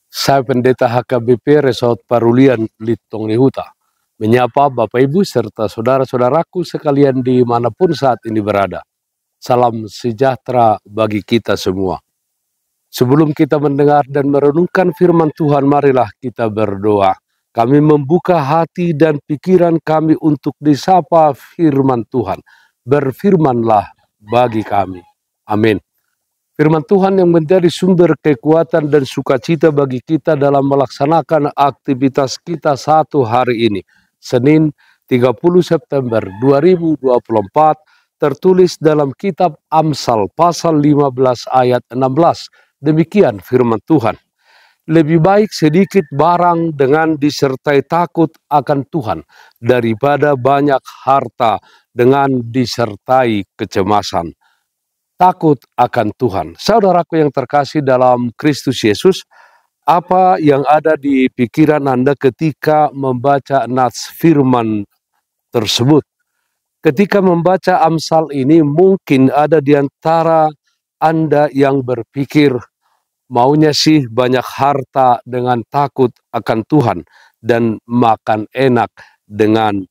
Saya Pendeta HKBP Resort Parulian Litong Lihuta, menyapa Bapak Ibu serta saudara-saudaraku sekalian dimanapun saat ini berada. Salam sejahtera bagi kita semua. Sebelum kita mendengar dan merenungkan firman Tuhan, marilah kita berdoa. Kami membuka hati dan pikiran kami untuk disapa firman Tuhan. Berfirmanlah bagi kami. Amin. Firman Tuhan yang menjadi sumber kekuatan dan sukacita bagi kita dalam melaksanakan aktivitas kita satu hari ini. Senin 30 September 2024 tertulis dalam kitab Amsal pasal 15 ayat 16. Demikian firman Tuhan. Lebih baik sedikit barang dengan disertai takut akan Tuhan daripada banyak harta dengan disertai kecemasan. Takut akan Tuhan. Saudaraku yang terkasih dalam Kristus Yesus, apa yang ada di pikiran Anda ketika membaca nats firman tersebut? Ketika membaca Amsal ini, mungkin ada di antara Anda yang berpikir, maunya sih banyak harta dengan takut akan Tuhan dan makan enak dengan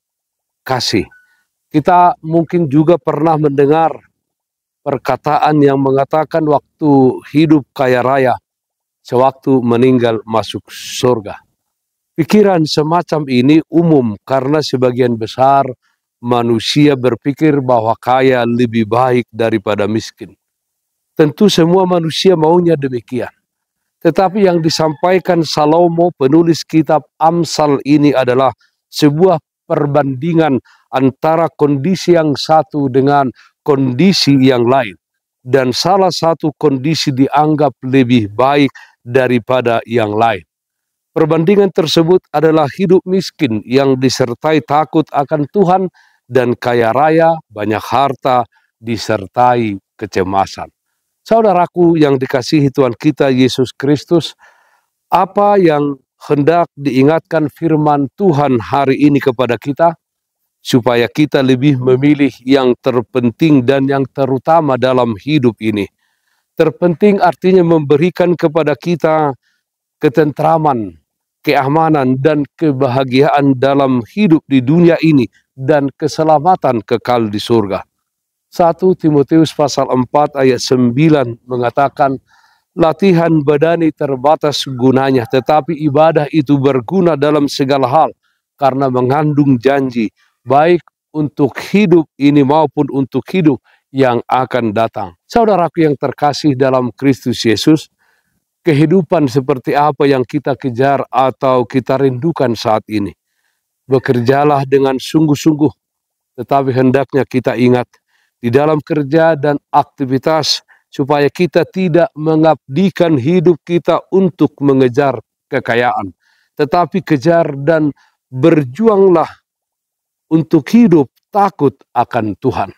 kasih. Kita mungkin juga pernah mendengar perkataan yang mengatakan waktu hidup kaya raya, sewaktu meninggal masuk surga. Pikiran semacam ini umum karena sebagian besar manusia berpikir bahwa kaya lebih baik daripada miskin. Tentu semua manusia maunya demikian. Tetapi yang disampaikan Salomo, penulis kitab Amsal ini adalah sebuah perbandingan antara kondisi yang satu dengan kondisi yang lain. Dan salah satu kondisi dianggap lebih baik daripada yang lain. Perbandingan tersebut adalah hidup miskin yang disertai takut akan Tuhan dan kaya raya, banyak harta, disertai kecemasan. Saudaraku yang dikasihi Tuhan kita Yesus Kristus, apa yang hendak diingatkan firman Tuhan hari ini kepada kita? Supaya kita lebih memilih yang terpenting dan yang terutama dalam hidup ini. Terpenting artinya memberikan kepada kita ketentraman, keamanan, dan kebahagiaan dalam hidup di dunia ini dan keselamatan kekal di surga. 1 Timotius pasal 4 ayat 9 mengatakan, latihan badani terbatas gunanya, tetapi ibadah itu berguna dalam segala hal karena mengandung janji, baik untuk hidup ini maupun untuk hidup yang akan datang. Saudaraku yang terkasih dalam Kristus Yesus, kehidupan seperti apa yang kita kejar atau kita rindukan saat ini? Bekerjalah dengan sungguh-sungguh, tetapi hendaknya kita ingat di dalam kerja dan aktivitas supaya kita tidak mengabdikan hidup kita untuk mengejar kekayaan, tetapi kejar dan berjuanglah untuk hidup takut akan Tuhan.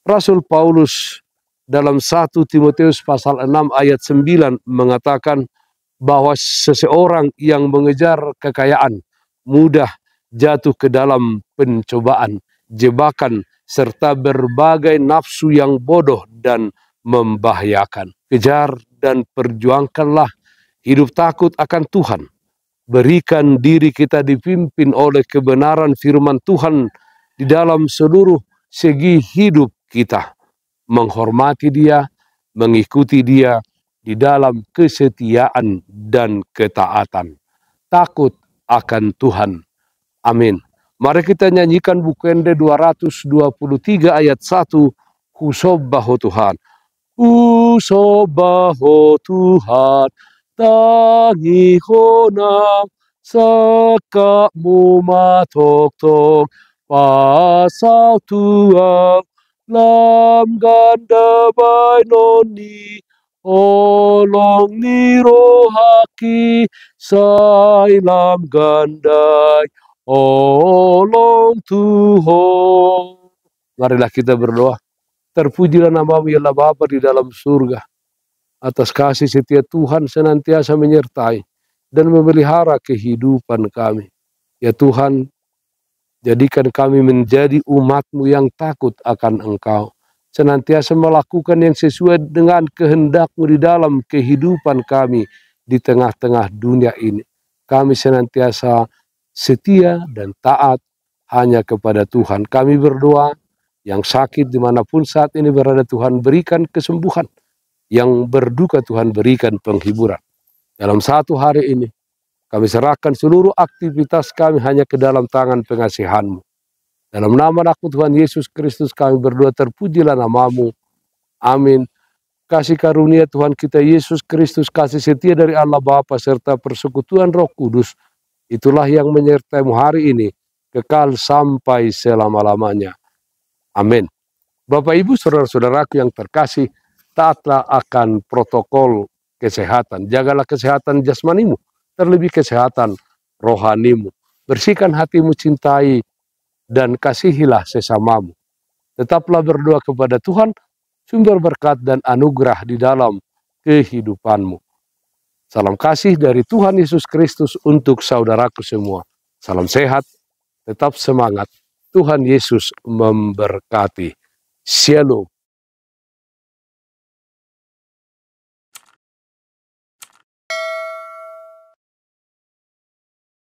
Rasul Paulus dalam 1 Timotius pasal 6 ayat 9 mengatakan bahwa seseorang yang mengejar kekayaan mudah jatuh ke dalam pencobaan, jebakan, serta berbagai nafsu yang bodoh dan membahayakan. Kejar dan perjuangkanlah hidup takut akan Tuhan. Berikan diri kita dipimpin oleh kebenaran firman Tuhan di dalam seluruh segi hidup kita. Menghormati Dia, mengikuti Dia di dalam kesetiaan dan ketaatan. Takut akan Tuhan. Amin. Mari kita nyanyikan Bukende 223 ayat 1. Husobbaho Tuhan. Husobbaho Tuhan. Tangi honam sakamu matok-tok pasal tuang lam ganda bainoni olong ni rohaki sailam gandai olong Tuhan. Marilah kita berdoa. Terpujilah nama-Mu ya Allah Bapa di dalam surga. Atas kasih setia Tuhan senantiasa menyertai dan memelihara kehidupan kami. Ya Tuhan, jadikan kami menjadi umat-Mu yang takut akan Engkau. Senantiasa melakukan yang sesuai dengan kehendak-Mu di dalam kehidupan kami di tengah-tengah dunia ini. Kami senantiasa setia dan taat hanya kepada Tuhan. Kami berdoa yang sakit dimanapun saat ini berada, Tuhan berikan kesembuhan. Yang berduka Tuhan berikan penghiburan. Dalam satu hari ini, kami serahkan seluruh aktivitas kami hanya ke dalam tangan pengasihan-Mu. Dalam nama Aku Tuhan Yesus Kristus kami berdoa, terpujilah nama-Mu. Amin. Kasih karunia Tuhan kita Yesus Kristus, kasih setia dari Allah Bapa serta persekutuan Roh Kudus, itulah yang menyertai-Mu hari ini, kekal sampai selama-lamanya. Amin. Bapak Ibu saudara-saudaraku yang terkasih, taatlah akan protokol kesehatan. Jagalah kesehatan jasmanimu, terlebih kesehatan rohanimu. Bersihkan hatimu, cintai dan kasihilah sesamamu. Tetaplah berdoa kepada Tuhan, sumber berkat dan anugerah di dalam kehidupanmu. Salam kasih dari Tuhan Yesus Kristus untuk saudaraku semua. Salam sehat, tetap semangat. Tuhan Yesus memberkati. Shalom.